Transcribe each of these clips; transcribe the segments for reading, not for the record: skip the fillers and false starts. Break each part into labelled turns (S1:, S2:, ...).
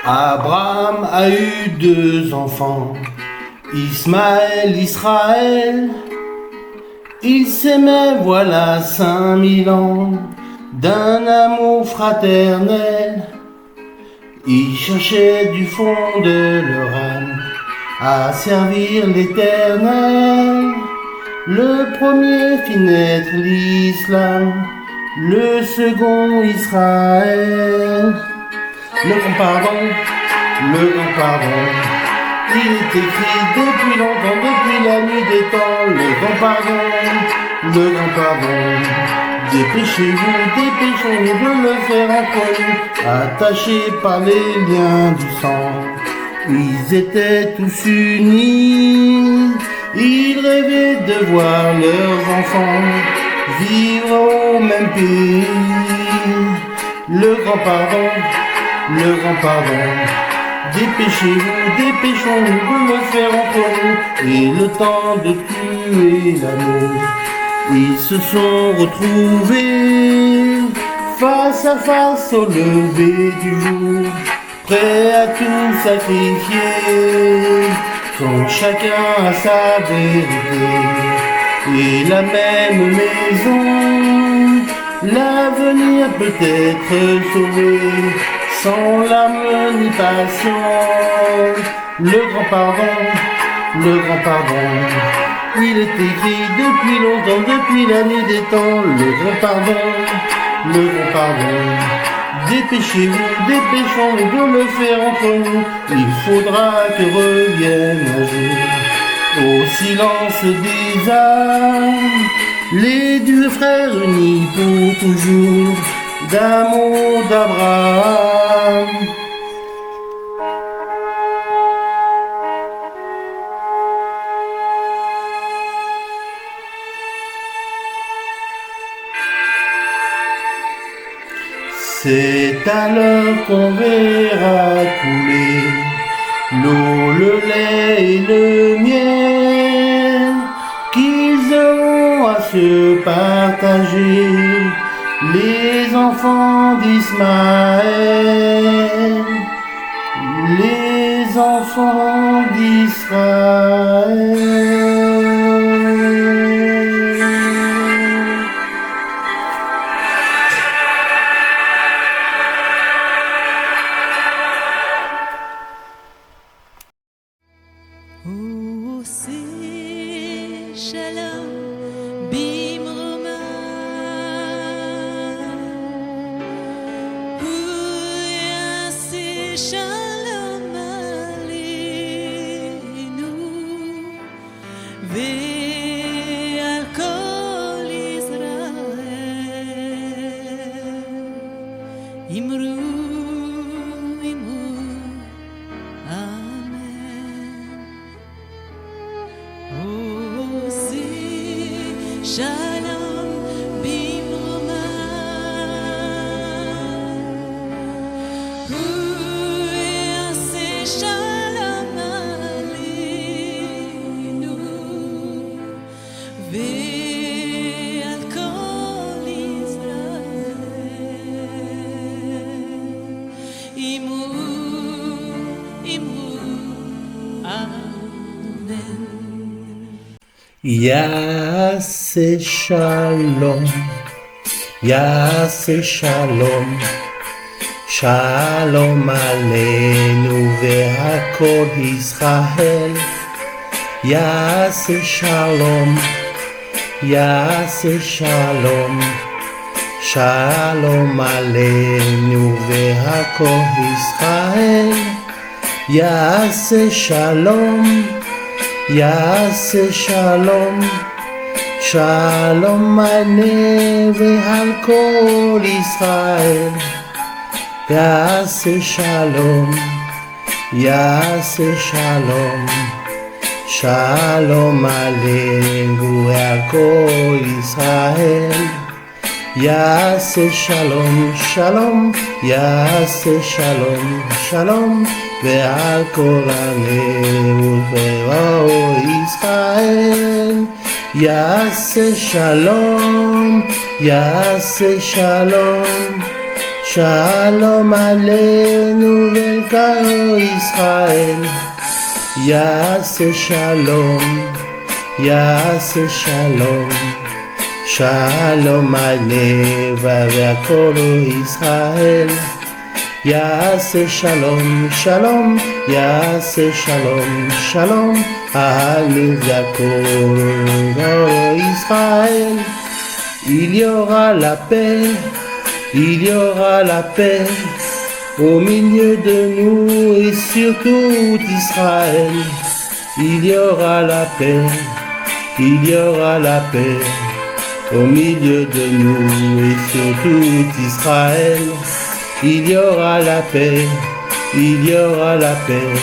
S1: Abraham a eu 2 enfants, Ismaël, Israël. Ils s'aimaient voilà 5000 ans, d'un amour fraternel. Ils cherchaient du fond de leur âme à servir l'Éternel. Le premier fit naître l'islam, le second Israël. Le grand pardon, il est écrit depuis longtemps, depuis la nuit des temps. Le grand pardon, dépêchez-vous, dépêchons-nous de le faire entre nous, attachés par les liens du sang. Ils étaient tous unis, ils rêvaient de voir leurs enfants vivre au même pays. Le grand pardon, dépêchez-vous, dépêchons-nous de le faire entre nous. Et le temps de tuer l'amour, ils se sont retrouvés face à face au lever du jour, prêts à tout sacrifier, quand chacun a sa vérité et la même maison. L'avenir peut être sauvé sans larmes ni passion. Le grand pardon, il est écrit depuis longtemps, depuis la nuit des temps. Le grand pardon, dépêchez-vous, dépêchons-nous de le faire entre nous. Il faudra que revienne un jour, au silence des âmes, les 2 frères unis pour toujours, d'amour d'Abraham. C'est alors qu'on verra couler l'eau, le lait et le miel, qu'ils auront à se partager, les enfants d'Ismaël, les enfants d'Israël.
S2: Shalom bimroma, shalom aleinu ve'al kol Israel. Imru Shalom bimroma, shalom aleinu ve'al kol Israel. Imru, amen.
S1: Yaseh shalom, Yaseh shalom, shalom aleinu ve'akol Israel. Yaseh shalom, Yaseh shalom, shalom aleinu ve'akol Israel. Yaseh shalom, Yaseh shalom, shalom aleinu ve'al kol Israel. Yaseh shalom, Yaseh shalom, shalom aleinu ve'al kol Israel. Yaseh shalom, shalom, Yaseh shalom, shalom ve'al kol aleinu ve'al Israel. Yaseh shalom, Yaseh shalom, Shalom Aleinu Velkano Israël. Yaseh Shalom, Yaseh Shalom. Shalom Aleinu Velkano Israël. Yaseh Shalom, Shalom, Yaseh Shalom, Shalom. Aleinu Velkano Israël. Il y aura la paix, il y aura la paix au milieu de nous et sur tout Israël. Il y aura la paix, il y aura la paix au milieu de nous et sur tout Israël. Il y aura la paix, il y aura la paix,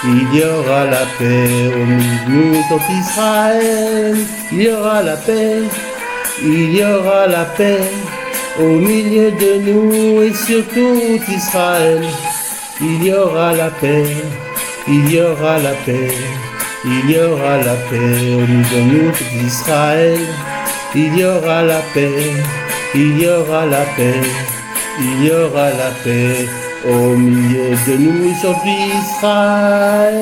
S1: il y aura la paix au milieu de nous et sur tout Israël. Il y aura la paix. Il y aura la paix au milieu de nous et sur tout Israël. Il y aura la paix, il y aura la paix, il y aura la paix au milieu de nous et sur tout Israël. Il y aura la paix, il y aura la paix, il y aura la paix au milieu de nous et sur tout Israël.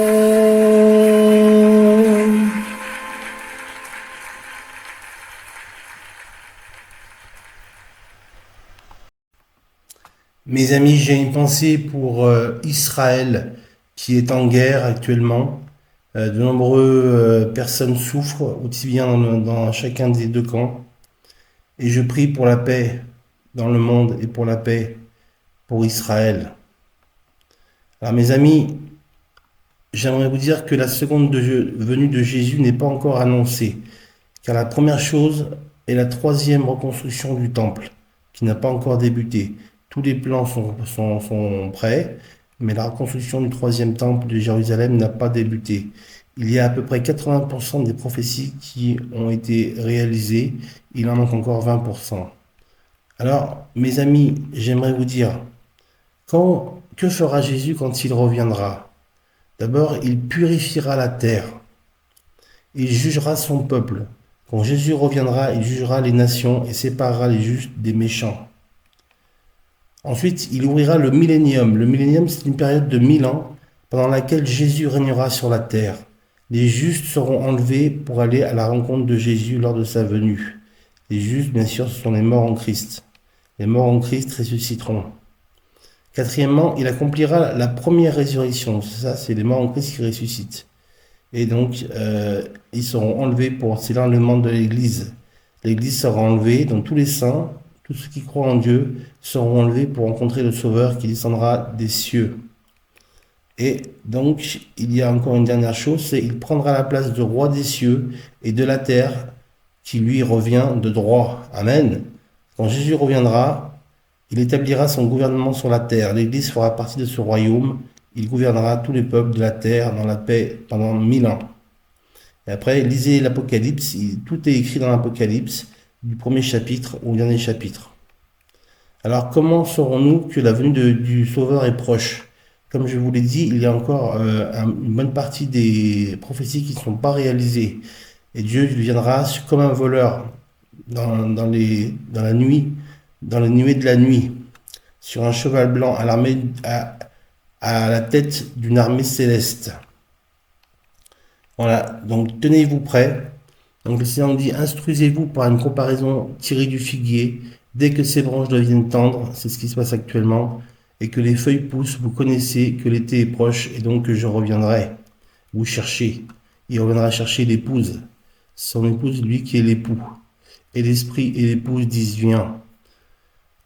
S1: Mes amis, j'ai une pensée pour Israël qui est en guerre actuellement. De nombreuses personnes souffrent, aussi bien dans chacun des deux camps. Et je prie pour la paix dans le monde et pour la paix pour Israël. Alors mes amis, j'aimerais vous dire que la seconde venue de Jésus n'est pas encore annoncée. Car la première chose est la troisième reconstruction du temple, qui n'a pas encore débuté. Tous les plans sont prêts, mais la reconstruction du troisième temple de Jérusalem n'a pas débuté. Il y a à peu près 80% des prophéties qui ont été réalisées, il en manque encore 20%. Alors, mes amis, j'aimerais vous dire, que fera Jésus quand il reviendra? D'abord, il purifiera la terre, il jugera son peuple. Quand Jésus reviendra, il jugera les nations et séparera les justes des méchants. Ensuite, il ouvrira le millénium. Le millénium, c'est une période de 1000 ans pendant laquelle Jésus régnera sur la terre. Les justes seront enlevés pour aller à la rencontre de Jésus lors de sa venue. Les justes, bien sûr, ce sont les morts en Christ. Les morts en Christ ressusciteront. Quatrièmement, il accomplira la première résurrection. C'est ça, c'est les morts en Christ qui ressuscitent. Et donc, ils seront enlevés c'est l'enlèvement de l'Église. L'Église sera enlevée, donc tous les saints, tous ceux qui croient en Dieu seront enlevés pour rencontrer le Sauveur qui descendra des cieux. Et donc, il y a encore une dernière chose, c'est qu'il prendra la place de roi des cieux et de la terre qui lui revient de droit. Amen. Quand Jésus reviendra, il établira son gouvernement sur la terre. L'Église fera partie de ce royaume. Il gouvernera tous les peuples de la terre dans la paix pendant 1000 ans. Et après, lisez l'Apocalypse. Tout est écrit dans l'Apocalypse, du premier chapitre au dernier chapitre. Alors, comment saurons-nous que la venue du Sauveur est proche? Comme je vous l'ai dit, il y a encore une bonne partie des prophéties qui ne sont pas réalisées. Et Dieu viendra comme un voleur dans la nuit, dans les nuées de la nuit, sur un cheval blanc à la tête d'une armée céleste. Voilà, donc tenez-vous prêts. Donc le Seigneur nous dit, instruisez-vous par une comparaison tirée du figuier. Dès que ses branches deviennent tendres, c'est ce qui se passe actuellement, et que les feuilles poussent, vous connaissez que l'été est proche, et donc que je reviendrai vous chercher. Il reviendra chercher l'épouse, son épouse, lui qui est l'époux. Et l'esprit et l'épouse disent, viens.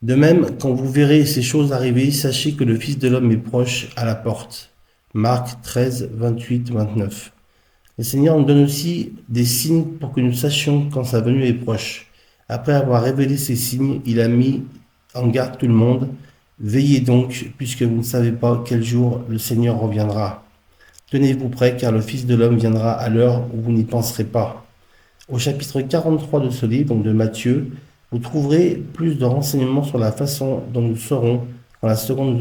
S1: De même, quand vous verrez ces choses arriver, sachez que le Fils de l'homme est proche à la porte. Marc 13, 28, 29. Le Seigneur nous donne aussi des signes pour que nous sachions quand sa venue est proche. Après avoir révélé ces signes, il a mis en garde tout le monde. Veillez donc, puisque vous ne savez pas quel jour le Seigneur reviendra. Tenez-vous prêts, car le Fils de l'homme viendra à l'heure où vous n'y penserez pas. Au chapitre 43 de ce livre, donc de Matthieu, vous trouverez plus de renseignements sur la façon dont nous saurons quand la seconde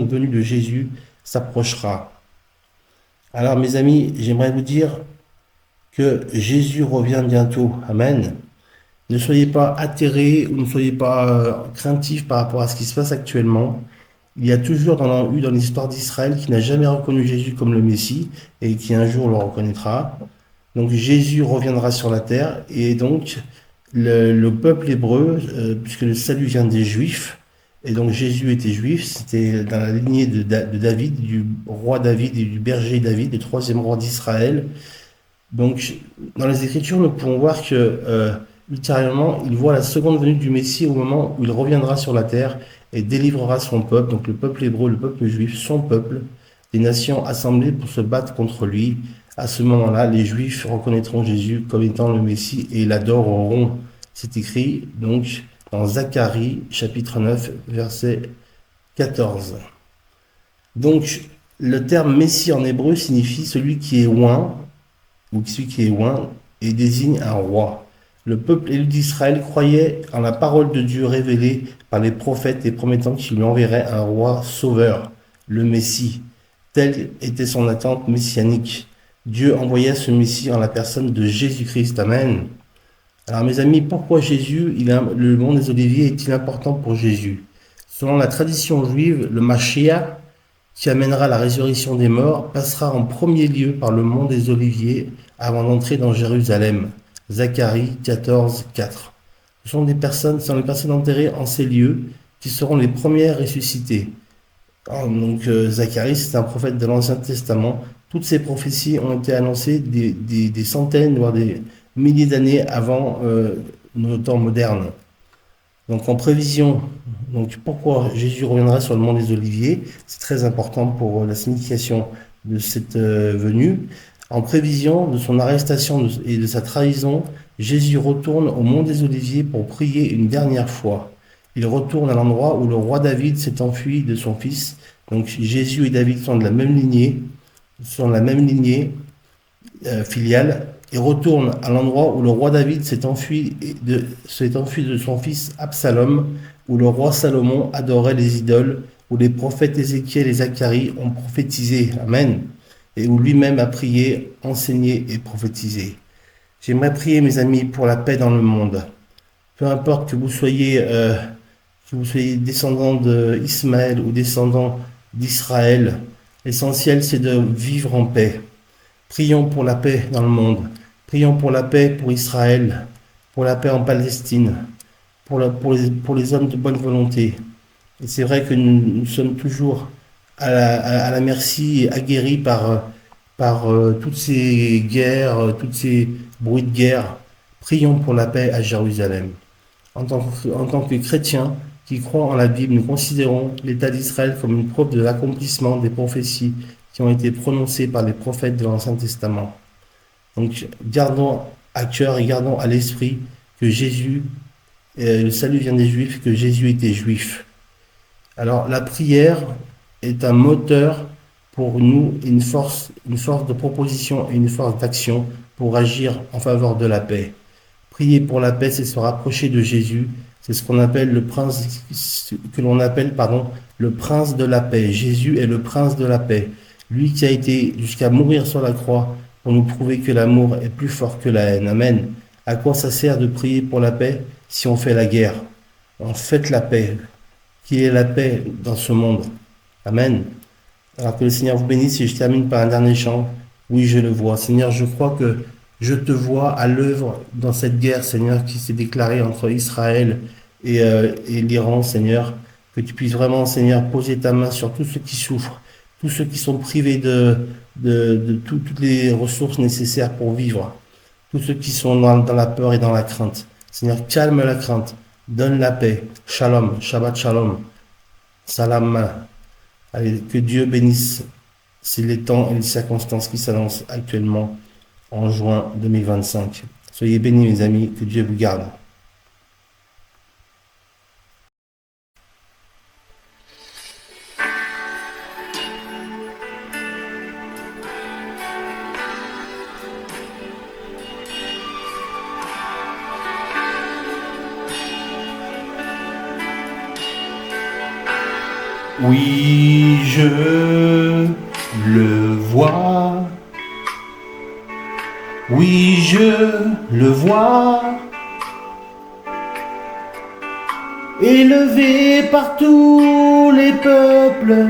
S1: venue de Jésus s'approchera. Alors mes amis, j'aimerais vous dire que Jésus revient bientôt. Amen. Ne soyez pas atterrés ou ne soyez pas craintifs par rapport à ce qui se passe actuellement. Il y a toujours eu dans l'histoire d'Israël qui n'a jamais reconnu Jésus comme le Messie et qui un jour le reconnaîtra. Donc Jésus reviendra sur la terre et donc le peuple hébreu, puisque le salut vient des Juifs, et donc Jésus était juif, c'était dans la lignée de David, du roi David et du berger David, le troisième roi d'Israël. Donc dans les Écritures, nous pouvons voir que ultérieurement, il voit la seconde venue du Messie au moment où il reviendra sur la terre et délivrera son peuple, donc le peuple hébreu, le peuple juif, son peuple, des nations assemblées pour se battre contre lui. À ce moment-là, les Juifs reconnaîtront Jésus comme étant le Messie et l'adoreront. C'est écrit donc dans Zacharie, chapitre 9, verset 14. Donc, le terme Messie en hébreu signifie celui qui est oint, ou celui qui est oint, et désigne un roi. Le peuple élu d'Israël croyait en la parole de Dieu révélée par les prophètes et promettant qu'il lui enverrait un roi sauveur, le Messie. Telle était son attente messianique. Dieu envoya ce Messie en la personne de Jésus-Christ. Amen. Alors mes amis, pourquoi Jésus, le mont des Oliviers est-il important pour Jésus? Selon la tradition juive, le Mashiach, qui amènera la résurrection des morts, passera en premier lieu par le mont des Oliviers avant d'entrer dans Jérusalem. Zacharie 14, 4. Ce sont les personnes enterrées en ces lieux qui seront les premières ressuscitées. Donc Zacharie, c'est un prophète de l'Ancien Testament. Toutes ces prophéties ont été annoncées des centaines, voire des milliers d'années avant nos temps modernes. Donc en prévision, donc pourquoi Jésus reviendra sur le mont des Oliviers, c'est très important pour la signification de cette venue. En prévision de son arrestation et de sa trahison, Jésus retourne au mont des Oliviers pour prier une dernière fois. Il retourne à l'endroit où le roi David s'est enfui de son fils. Donc Jésus et David sont de la même lignée, filiale, et retourne à l'endroit où le roi David s'est enfui de son fils Absalom, où le roi Salomon adorait les idoles, où les prophètes Ézéchiel et Zacharie ont prophétisé. Amen. Et où lui-même a prié, enseigné et prophétisé. J'aimerais prier, mes amis, pour la paix dans le monde. Peu importe que vous soyez descendant d'Ismaël ou descendant d'Israël, l'essentiel c'est de vivre en paix. Prions pour la paix dans le monde. Prions pour la paix pour Israël, pour la paix en Palestine, pour les hommes de bonne volonté. Et c'est vrai que nous sommes toujours à la merci et aguerris par toutes ces guerres, tous ces bruits de guerre. Prions pour la paix à Jérusalem. En tant que chrétiens qui croient en la Bible, nous considérons l'État d'Israël comme une preuve de l'accomplissement des prophéties qui ont été prononcées par les prophètes de l'Ancien Testament. Donc, gardons à cœur et gardons à l'esprit que Jésus, le salut vient des Juifs, que Jésus était juif. Alors, la prière est un moteur pour nous, une force de proposition et une force d'action pour agir en faveur de la paix. Prier pour la paix, c'est se rapprocher de Jésus. C'est ce qu'on appelle le prince de la paix. Jésus est le prince de la paix. Lui qui a été jusqu'à mourir sur la croix pour nous prouver que l'amour est plus fort que la haine. Amen. À quoi ça sert de prier pour la paix si on fait la guerre? On fait la paix. Qu'il y ait la paix dans ce monde. Amen. Alors que le Seigneur vous bénisse et je termine par un dernier chant. Oui, je le vois. Seigneur, je crois que je te vois à l'œuvre dans cette guerre, Seigneur, qui s'est déclarée entre Israël et l'Iran, Seigneur. Que tu puisses vraiment, Seigneur, poser ta main sur tous ceux qui souffrent, tous ceux qui sont privés de toutes les ressources nécessaires pour vivre, tous ceux qui sont dans la peur et dans la crainte. Seigneur, calme la crainte, donne la paix. Shalom, Shabbat Shalom, Salam. Allez, que Dieu bénisse. C'est les temps et les circonstances qui s'annoncent actuellement en juin 2025. Soyez bénis, mes amis, que Dieu vous garde. Oui, je le vois. Oui, je le vois. élevé par tous les peuples,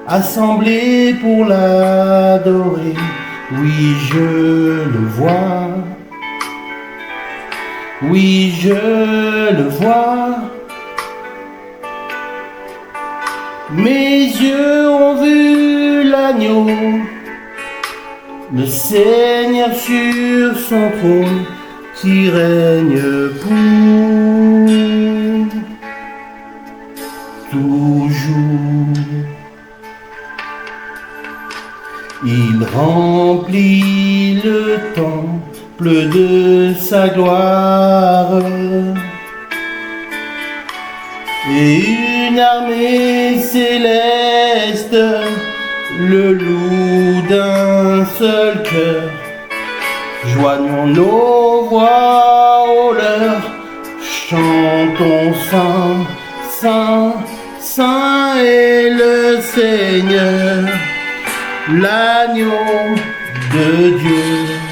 S1: assemblés pour l'adorer. Oui, je le vois, oui, je le vois. Mes yeux ont vu l'agneau, le Seigneur sur son trône, qui règne pour toujours. Il remplit le temple de sa gloire, et une armée céleste le loue d'un seul cœur. Joignons nos voix aux leurs, chantons Saint, Saint, Saint est le Seigneur, l'agneau de Dieu.